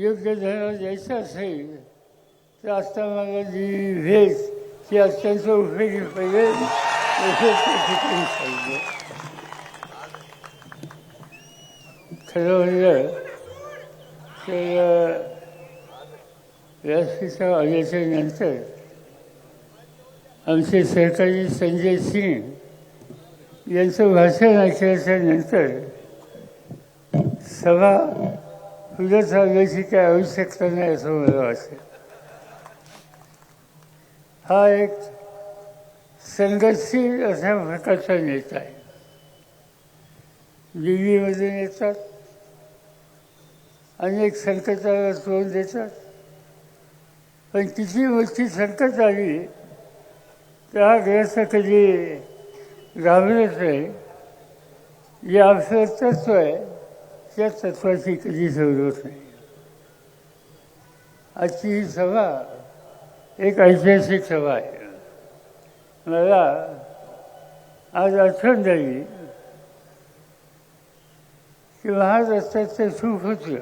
योग्य धडा द्यायचा असेल तर आता मला जी व्हेज ती अत्यंत उपयोगी पडेल असं त्या ठिकाणी सांगितलं. खरं म्हणलं तर व्यासपीठावर आल्याच्या नंतर आमचे सहकारी संजय सिंग यांचं भाषण ऐकल्याच्या नंतर सभा पुढे चालण्याची काही आवश्यकता नाही असं मला वाटतं. हा एक संघर्षशील अशा प्रकारचा नेता आहे. दिल्लीमधून येतात, अनेक संकटाला तोंड देतात, पण किती मोठी संकट आली तर हा ग्रस्त कधी घाबरत नाही. जे आपलं तत्व आहे त्या तत्वाची कधी जरूरत नाही. आजची ही सभा एक ऐतिहासिक सभा आहे. मला आज आठवण झाली की महाराष्ट्राचं सुपुत्र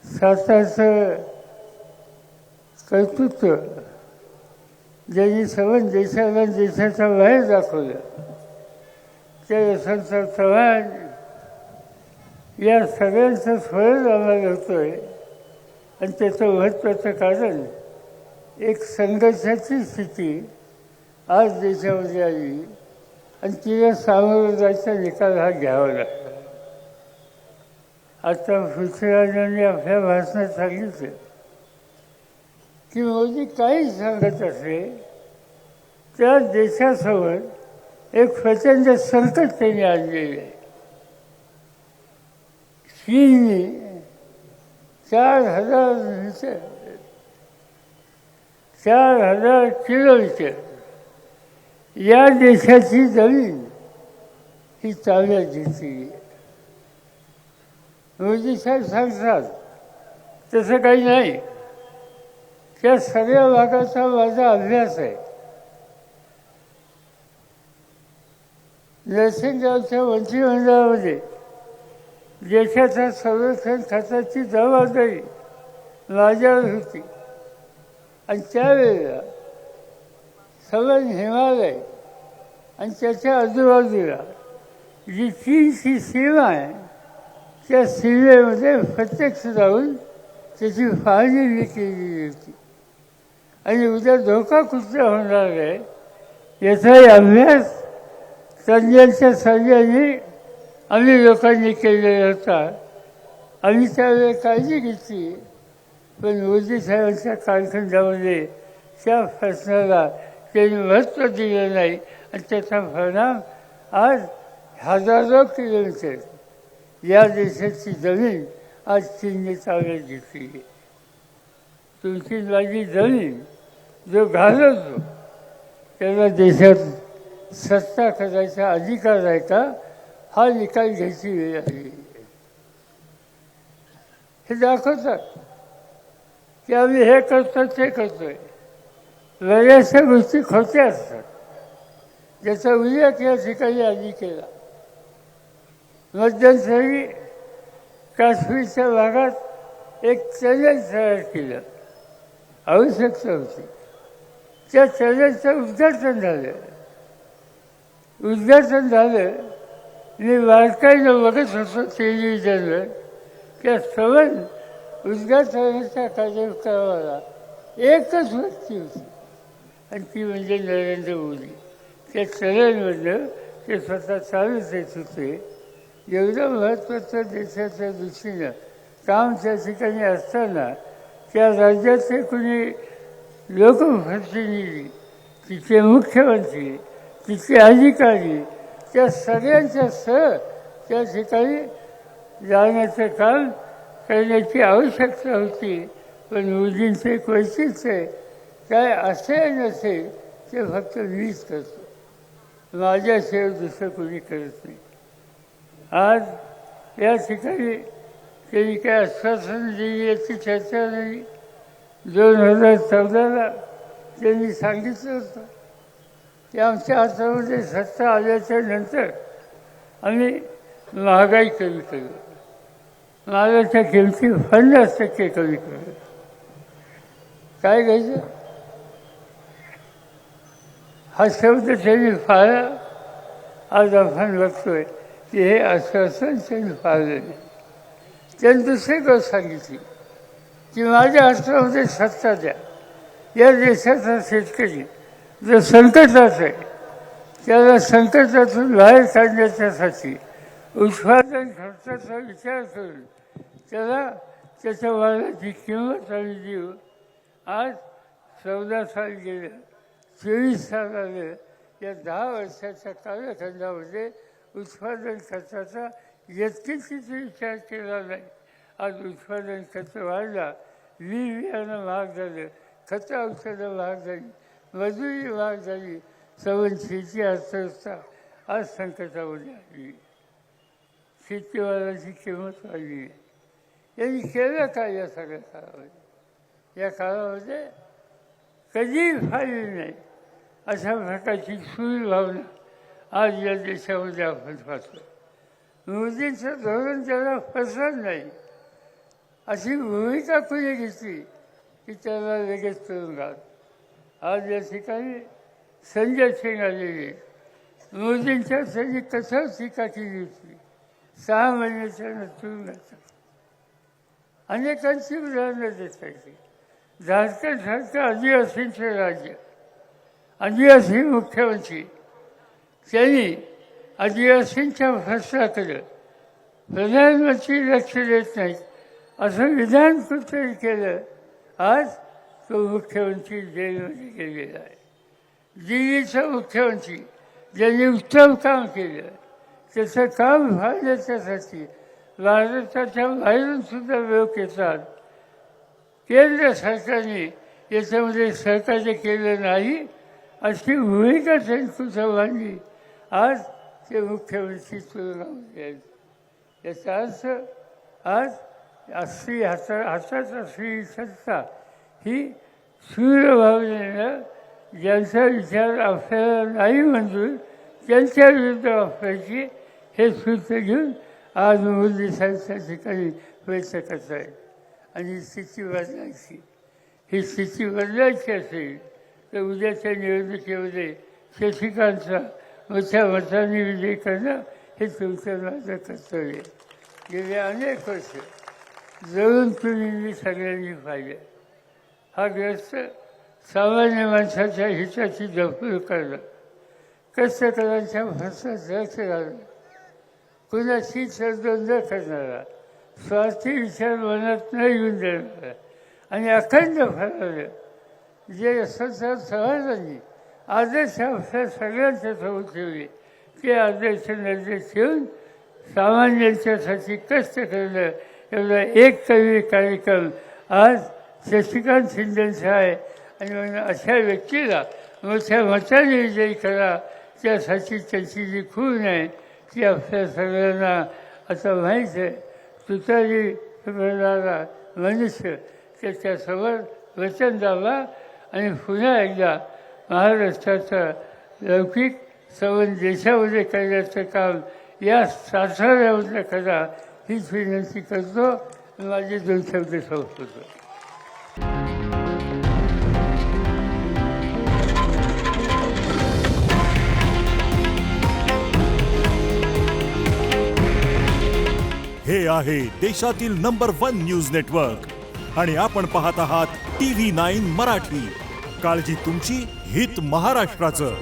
सातारचं कर्तृत्व ज्यांनी सर्व देशाला देशाच्या बाहेर दाखवलं त्या यशवंत चव्हाण या सगळ्यांचं फळ आम्हाला होतो आहे. आणि त्याचं महत्त्वाचं कारण एक संघर्षाची स्थिती आज देशामध्ये आली आणि तिला सामोरं जायचा निकाल हा घ्यावा लागतो. आता पृथ्वीराजांनी आपल्या भाषणात सांगितलं की मोदी काही सांगत असले त्या देशासमोर एक प्रचंड संकट त्यांनी आणलेलं आहे. चीनने 4,000 किलोमीटर या देशाची जमीन ही ताब्यात घेतली. मोदी साहेब सांगतात तसं काही नाही. त्या सगळ्या भागाचा माझा अभ्यास आहे. नरसिंहरावच्या मंत्रिमंडळामध्ये देशाच्या संरक्षण खात्याची जबाबदारी माझ्यावर होती. आणि त्यावेळेला सगळं हिमालय आणि त्याच्या आजूबाजूला जी चीनची सीमा आहे त्या सीमेमध्ये प्रत्यक्ष जाऊन त्याची पाहणी मी केलेली होती. आणि उद्या धोका कुठला होणार आहे याचाही अभ्यास तज्ज्ञांच्या सल्ल्याने आम्ही लोकांनी केलेला होता. आम्ही त्यावेळेला काळजी घेतली, पण मोदी साहेबांच्या कालखंडामध्ये त्या प्रश्नाला त्यांनी महत्त्व दिलं नाही आणि त्याचा परिणाम आज हजारो किलोमीटर या देशाची जमीन आज चीनने ताब्यात घेतली. तुमची माझी जमीन जो घालवतो त्याला देशात सत्ता करायचा अधिकार आहे का हा निकाल घ्यायची वेळ आली. हे दाखवतात की आम्ही हे करतो ते करतोय. बऱ्याचशा गोष्टी खोट्या असतात ज्याचा उल्लेख या ठिकाणी आधी केला. मध्यंतरी काश्मीरच्या भागात एक चॅलेंज तयार केलं, आवश्यकता होती. त्या चॅलेंजचं उद्घाटन झालं. मी बारकाईनं बघत होतो टेलिव्हिजनवर. त्या सवन उद्घाटनाच्या कार्यक्रमाला एकच व्यक्ती होती आणि ती म्हणजे नरेंद्र मोदी. त्या चॅलेंजमधलं ते स्वतः चालूच येत होते. एवढं महत्त्वाचं देशाच्या दृष्टीनं काम त्या ठिकाणी असताना त्या राज्याचे कोणी लोकप्रतिनिधी, तिचे मुख्यमंत्री, तिचे अधिकारी त्या सगळ्यांच्या सह त्या ठिकाणी जाण्याचं काम करण्याची आवश्यकता होती. पण मोदींचं एक वैशिष्ट्य आहे, काय असेल नसेल ते फक्त मीच करतो, माझ्याशिवाय दुसरं कोणी करत नाही. आज या ठिकाणी त्यांनी काय आश्वासन दिली याची चर्चा नाही. 2014ला त्यांनी सांगितलं होतं की आमच्या हातामध्ये सत्ता आल्याच्या नंतर आम्ही महागाई कमी करू. मालाच्या किमती 50% कमी करू. काय घ्यायचं? हा शब्द त्यांनी पाळला. आज आपण बघतोय की हे आश्वासन त्यांनी पाळलं नाही. त्यांनी दुसरी गोष्ट सांगितली की माझ्या हातामध्ये सत्ता द्या. या देशाचा शेतकरी जर संकटात आहे, त्याला संकटातून बाहेर काढण्याच्यासाठी उत्पादन खर्चाचा विचार करून त्याला त्याच्या मालाची किंमत आम्ही देऊ. आज 14 साल गेलं, 24 साल आलं. या 10 वर्षाच्या कालखंडामध्ये उत्पादन खर्चाचा यत्किंचित विचार केला नाही. आज उत्पादन खर्च वाढला, बियाणं महाग झालं, खतं औषधं महाग झाली, मजुरी महाग झाली. शेती अर्थव्यवस्था आज संकटामध्ये आली. शेतीमालाची किंमत वाढली. यांनी केलं काय या सगळ्या काळामध्ये? या काळामध्ये कधीही फायली नाही अशा प्रकारची सूर भावना आज या देशामध्ये आपण पाहतो. मोदींचं धोरण त्याला फसवत नाही अशी भूमिका कुणी घेतली की त्याला लगेच तुरुंगात. आज या ठिकाणी संजय सिंग आलेले, मोदींच्या त्यांनी कठोर टीका केली होती. 6 महिन्याच्या तुरुंगात. अनेकांची उदाहरणं देता येते. झारखंडसारखं आदिवासींचं राज्य, आदिवासी मुख्यमंत्री, त्यांनी आदिवासींच्या प्रश्नाकडे प्रधानमंत्री लक्ष देत नाहीत असं विधान कुठेतरी केलं. आज तो मुख्यमंत्री जेलमध्ये गेलेला आहे. दिल्लीचा मुख्यमंत्री ज्यांनी उत्तम काम केलं, त्याचं काम व्हायच्यासाठी भारताच्या बाहेरून सुद्धा लोक येतात. केंद्र सरकारने याच्यामध्ये सहकार्य केलं नाही अशी भूमिका त्यांनी सुद्धा मांडली. आज ते मुख्यमंत्री तुरुंगामध्ये आहेत. याचा अर्थ आज हातात असलेली सत्ता ही सूर भावनेनं ज्यांचा विचार आपल्याला नाही मंजूर त्यांच्या विरुद्ध वापरायची हे सूत्र घेऊन आज मोदी साहेबच्या ठिकाणी प्रयत्न करत आहेत. आणि स्थिती बदलायची, ही स्थिती बदलायची असेल तर उद्याच्या निवडणुकीमध्ये शशिकांतचा मोठ्या मताने विजय करणं हे तुमचं माझं कर्तव्य. गेले अनेक वर्ष जळून तुम्ही सगळ्यांनी पाहिलं. हा ग्रस्त सामान्य माणसाच्या हिताची जपणूक करणं, कष्टकऱ्यांच्या भाषात लक्ष घालणं, कुणाची तडजोड न करणारा, स्वार्थी विचार मनात न येऊन देणारा आणि अखंड फळालं जे समाजांनी आदर्श आपल्या सगळ्यांच्या समोर ठेवले, ते आदर्श निर्देश ठेवून सामान्यांच्यासाठी कष्ट करणं एवढा एक कवी कार्यक्रम आज शशिकांत शिंदेचा आहे. आणि म्हणून अशा व्यक्तीला मोठ्या मताने विजयी करा. त्यासाठी त्याची जी खूण आहे ती आपल्या सगळ्यांना आता माहीत आहे. तुतारी करणारा मनुष्य त्याच्यासमोर वचन द्यावा आणि पुन्हा एकदा महाराष्ट्राचा लौकिक संबंध देशामध्ये करण्याचं काम या साताऱ्यामध्ये करा हीच विनंती करतो. माझे 2 शब्द संपवतो. हे आहे देशातील नंबर 1 न्यूज नेटवर्क आणि आपण पाहत आहात TV9 मराठी. काळजी तुमची, हित महाराष्ट्राचं.